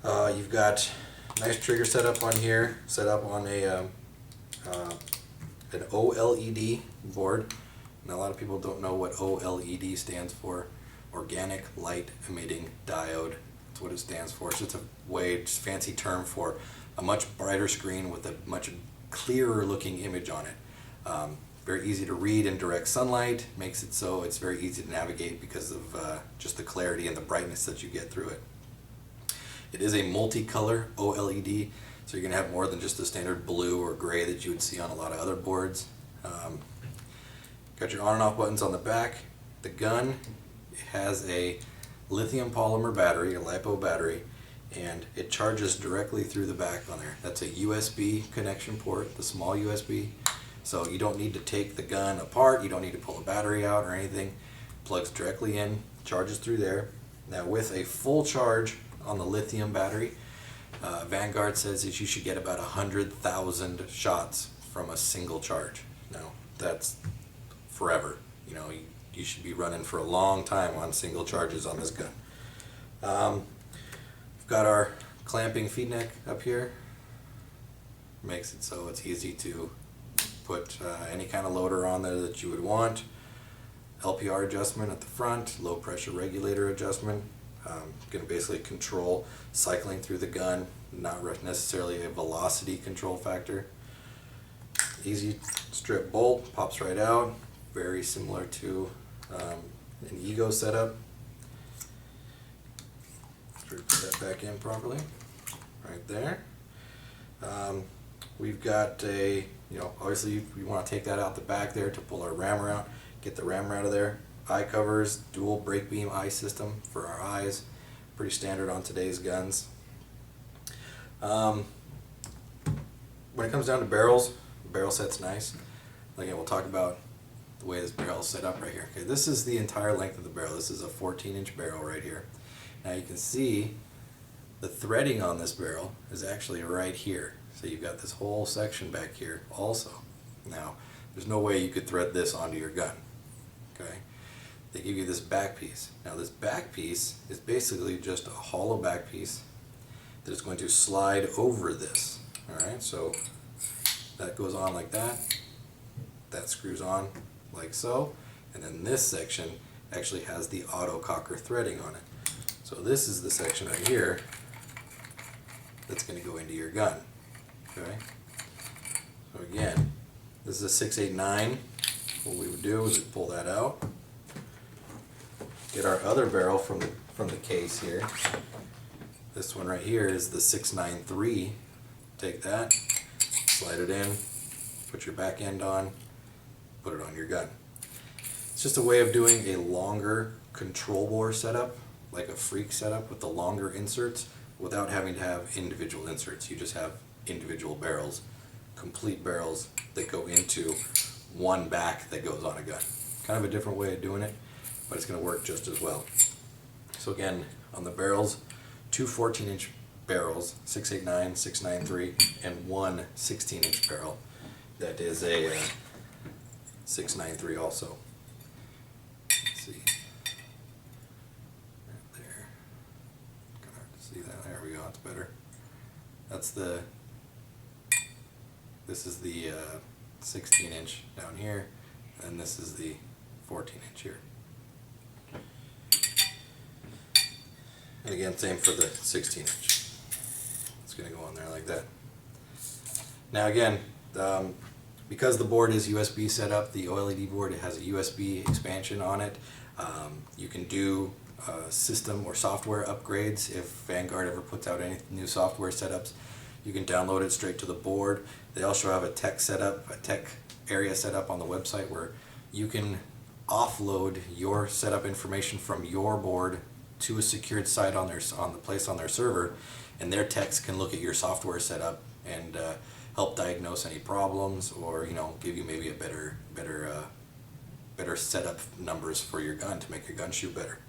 You've got nice trigger setup on here, set up on an OLED board. And a lot of people don't know what OLED stands for. Organic Light Emitting Diode. That's what it stands for. It's just a way, just fancy term for a much brighter screen with a much clearer looking image on it. Very easy to read in direct sunlight, makes it so it's very easy to navigate because of just the clarity and the brightness that you get through it. It is a multicolor OLED, so you're going to have more than just the standard blue or gray that you would see on a lot of other boards. Got your on and off buttons on the back. The gun has a lithium polymer battery, a LiPo battery, and it charges directly through the back on there. That's a USB connection port, the small USB. So you don't need to take the gun apart, you don't need to pull a battery out or anything. Plugs directly in, charges through there. Now with a full charge on the lithium battery, Vanguard says that you should get about 100,000 shots from a single charge. Now that's forever. You know, you should be running for a long time on single charges on this gun. We've got our clamping feed neck up here. Makes it so it's easy to put any kind of loader on there that you would want. LPR adjustment at the front, low pressure regulator adjustment. Going to basically control cycling through the gun, not necessarily a velocity control factor. Easy strip bolt, pops right out, very similar to an Ego setup. Put that back in properly, right there. We've got a, obviously we want to take that out the back there to pull our rammer out, get the rammer out of there. Eye covers, dual brake beam eye system for our eyes, pretty standard on today's guns. When it comes down to barrels, the barrel set's nice. Again, we'll talk about the way this barrel is set up right here. Okay, this is the entire length of the barrel. This is a 14-inch barrel right here. Now you can see the threading on this barrel is actually right here. So you've got this whole section back here also. Now, there's no way you could thread this onto your gun. Okay? They give you this back piece. Now this back piece is basically just a hollow back piece that is going to slide over this. Alright, so that goes on like that. That screws on like so. And then this section actually has the auto cocker threading on it. So this is the section right here that's going to go into your gun. Okay? So again, this is a 689. What we would do is we'd pull that out. Get our other barrel from the case here. This one right here is the 693. Take that, slide it in, put your back end on, put it on your gun. It's just a way of doing a longer control bore setup, like a freak setup with the longer inserts, without having to have individual inserts. You just have individual barrels, complete barrels that go into one back that goes on a gun. Kind of a different way of doing it, but it's going to work just as well. So again, on the barrels, two 14-inch barrels, 689, 693, and one 16-inch barrel. That is a 693 also. Let's see. Right there. Kind of hard to see that. There we go. That's better. That's the. This is the 16-inch down here, and this is the 14-inch here. And again, same for the 16-inch. It's going to go on there like that. Now again, because the board is USB set up, the OLED board, it has a USB expansion on it. You can do system or software upgrades. If Vanguard ever puts out any new software setups, you can download it straight to the board. They also have a tech setup, a tech area set up on the website where you can offload your setup information from your board to a secured site on their server, and their techs can look at your software setup and help diagnose any problems, or give you maybe a better setup numbers for your gun to make your gun shoot better.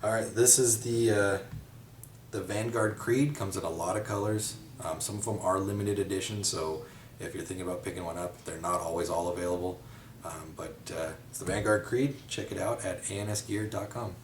All right, this is the Vanguard Creed. Comes in a lot of colors. Some of them are limited edition, so if you're thinking about picking one up, they're not always all available. But it's the Vanguard Creed. Check it out at ansgear.com.